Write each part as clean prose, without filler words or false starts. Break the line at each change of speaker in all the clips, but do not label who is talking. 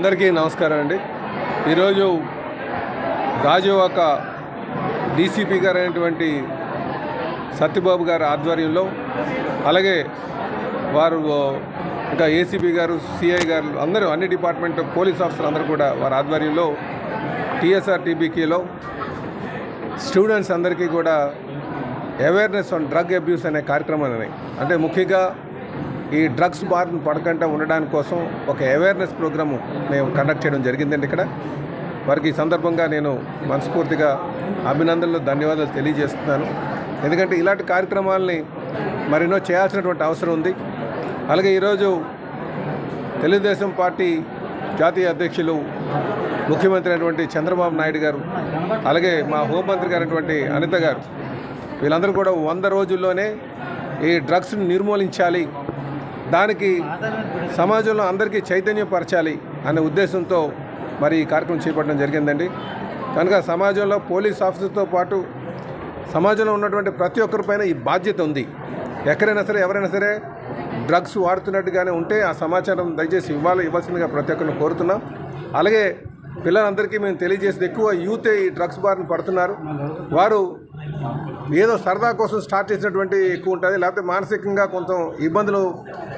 అందరికీ నమస్కారం అండి. ఈరోజు గాజువాక డీసీపీ గారు అయినటువంటి సత్యబాబు గారి ఆధ్వర్యంలో, అలాగే వారు ఇంకా ఏసీపీ గారు, సిఐ గారు అందరూ అన్ని డిపార్ట్మెంట్ పోలీస్ ఆఫీసర్లు అందరూ కూడా వారి ఆధ్వర్యంలో టీఎస్ఆర్ టీబీకేలో స్టూడెంట్స్ అందరికీ కూడా అవేర్నెస్ ఆన్ డ్రగ్ అబ్యూస్ అనే కార్యక్రమాన్ని, అంటే ముఖ్యంగా ఈ డ్రగ్స్ బారిన పడకుండా ఉండడానికి కోసం ఒక అవేర్నెస్ ప్రోగ్రాము మేము కండక్ట్ చేయడం జరిగిందండి. ఇక్కడ వారికి ఈ సందర్భంగా నేను మనస్ఫూర్తిగా అభినందనలు, ధన్యవాదాలు తెలియజేస్తున్నాను. ఎందుకంటే ఇలాంటి కార్యక్రమాలని మరెన్నో చేయాల్సినటువంటి అవసరం ఉంది. అలాగే ఈరోజు తెలుగుదేశం పార్టీ జాతీయ అధ్యక్షులు ముఖ్యమంత్రి అయినటువంటి చంద్రబాబు నాయుడు గారు, అలాగే మా హోంమంత్రి గారైనటువంటి అనిత గారు, వీళ్ళందరూ కూడా 100 రోజుల్లోనే ఈ డ్రగ్స్ని నిర్మూలించాలి, దానికి సమాజంలో అందరికీ చైతన్యపరచాలి అనే ఉద్దేశంతో మరి ఈ కార్యక్రమం చేపట్టడం జరిగిందండి. కనుక సమాజంలో పోలీస్ ఆఫీసర్తో పాటు సమాజంలో ఉన్నటువంటి ప్రతి ఒక్కరిపైన ఈ బాధ్యత ఉంది. ఎక్కడైనా సరే, ఎవరైనా సరే డ్రగ్స్ వాడుతున్నట్టుగానే ఉంటే ఆ సమాచారం దయచేసి ఇవ్వాల్సిందిగా ప్రతి ఒక్కరిని కోరుతున్నాం. అలాగే పిల్లలందరికీ మేము తెలియజేసేది, ఎక్కువ యూతే ఈ డ్రగ్స్ బారిన పడుతున్నారు. వారు ఏదో సరదా కోసం స్టార్ట్ చేసినటువంటి ఎక్కువ ఉంటుంది, లేకపోతే మానసికంగా కొంత ఇబ్బందులు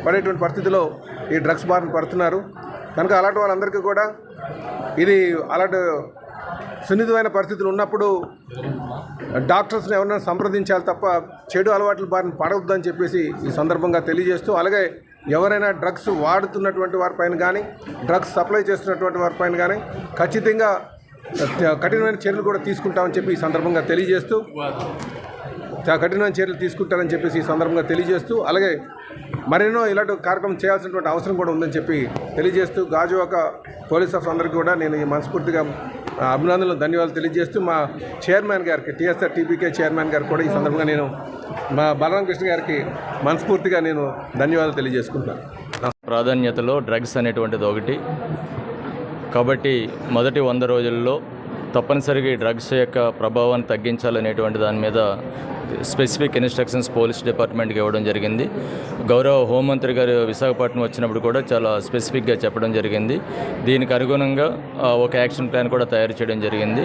పడేటువంటి పరిస్థితిలో ఈ డ్రగ్స్ బారిన పడుతున్నారు. కనుక అలాంటి వాళ్ళందరికీ కూడా ఇది అలాంటి సున్నితమైన పరిస్థితులు ఉన్నప్పుడు డాక్టర్స్ని ఎవరైనా సంప్రదించాలి తప్ప చెడు అలవాట్ల బారిన పడవద్దని చెప్పేసి ఈ సందర్భంగా తెలియజేస్తూ, అలాగే ఎవరైనా డ్రగ్స్ వాడుతున్నటువంటి వారిపైన కానీ, డ్రగ్స్ సప్లై చేస్తున్నటువంటి వారిపైన కానీ ఖచ్చితంగా కఠినమైన చర్యలు కూడా తీసుకుంటామని చెప్పి ఈ సందర్భంగా తెలియజేస్తూ, కఠినమైన చర్యలు తీసుకుంటారని చెప్పేసి ఈ సందర్భంగా తెలియజేస్తూ, అలాగే మరెన్నో ఇలాంటి కార్యక్రమం చేయాల్సినటువంటి అవసరం కూడా ఉందని చెప్పి తెలియజేస్తూ, గాజువాక పోలీస్ ఆఫీసర్ అందరికీ కూడా నేను ఈ మనస్ఫూర్తిగా అభినందనలు, ధన్యవాదాలు తెలియజేస్తూ, మా చైర్మన్ గారికి, టీఎస్ఆర్ టీబీకే చైర్మన్ గారికి కూడా ఈ సందర్భంగా నేను, మా బలరామ కృష్ణ గారికి మనస్ఫూర్తిగా నేను ధన్యవాదాలు తెలియజేసుకుంటున్నాను.
ప్రాధాన్యతలో డ్రగ్స్ అనేటువంటిది ఒకటి కాబట్టి మొదటి 100 రోజుల్లో తప్పనిసరిగా ఈ డ్రగ్స్ యొక్క ప్రభావాన్ని తగ్గించాలనేటువంటి దాని మీద స్పెసిఫిక్ ఇన్స్ట్రక్షన్స్ పోలీస్ డిపార్ట్మెంట్కి ఇవ్వడం జరిగింది. గౌరవ హోంమంత్రి గారు విశాఖపట్నం వచ్చినప్పుడు కూడా చాలా స్పెసిఫిక్గా చెప్పడం జరిగింది. దీనికి అనుగుణంగా ఒక యాక్షన్ ప్లాన్ కూడా తయారు చేయడం జరిగింది.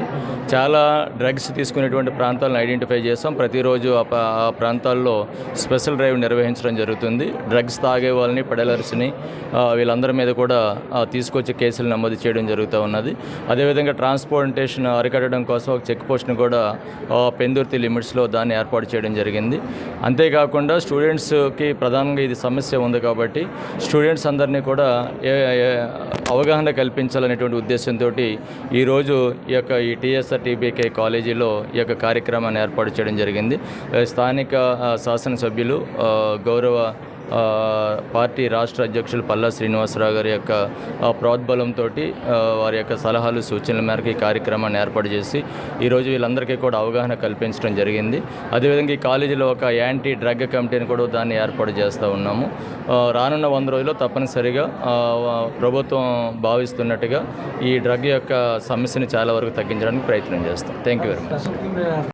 చాలా డ్రగ్స్ తీసుకునేటువంటి ప్రాంతాలను ఐడెంటిఫై చేస్తాం. ప్రతిరోజు ఆ ప్రాంతాల్లో స్పెషల్ డ్రైవ్ నిర్వహించడం జరుగుతుంది. డ్రగ్స్ తాగే వాళ్ళని, పెడలర్స్ని, వీళ్ళందరి మీద కూడా తీసుకొచ్చి కేసులు నమోదు చేయడం జరుగుతూ ఉన్నది. అదేవిధంగా ట్రాన్స్పోర్టేషన్ అరికట్టడం కోసం ఒక చెక్ పోస్ట్ని కూడా పెందుర్తి లిమిట్స్లో దాన్ని ఏర్పాటు చేయడం జరిగింది. అంతేకాకుండా స్టూడెంట్స్కి ప్రధానంగా ఇది సమస్య ఉంది కాబట్టి స్టూడెంట్స్ అందరినీ కూడా అవగాహన కల్పించాలనేటువంటి ఉద్దేశంతో ఈరోజు ఈ టీఎస్ఆర్ టీబీకే కాలేజీలో ఈ యొక్క కార్యక్రమాన్ని ఏర్పాటు చేయడం జరిగింది. స్థానిక శాసనసభ్యులు గౌరవ పార్టీ రాష్ట్ర అధ్యక్షులు పల్లా శ్రీనివాసరావు గారి యొక్క ప్రోద్బలంతో, వారి యొక్క సలహాలు, సూచనల మేరకు ఈ కార్యక్రమాన్ని ఏర్పాటు చేసి ఈరోజు వీళ్ళందరికీ కూడా అవగాహన కల్పించడం జరిగింది. అదేవిధంగా ఈ కాలేజీలో ఒక యాంటీ డ్రగ్ కమిటీని కూడా దాన్ని ఏర్పాటు చేస్తూ ఉన్నాము. రానున్న 100 రోజుల్లో తప్పనిసరిగా ప్రభుత్వం భావిస్తున్నట్టుగా ఈ డ్రగ్ యొక్క సమస్యను చాలా వరకు తగ్గించడానికి ప్రయత్నం చేస్తాం. Thank you very much.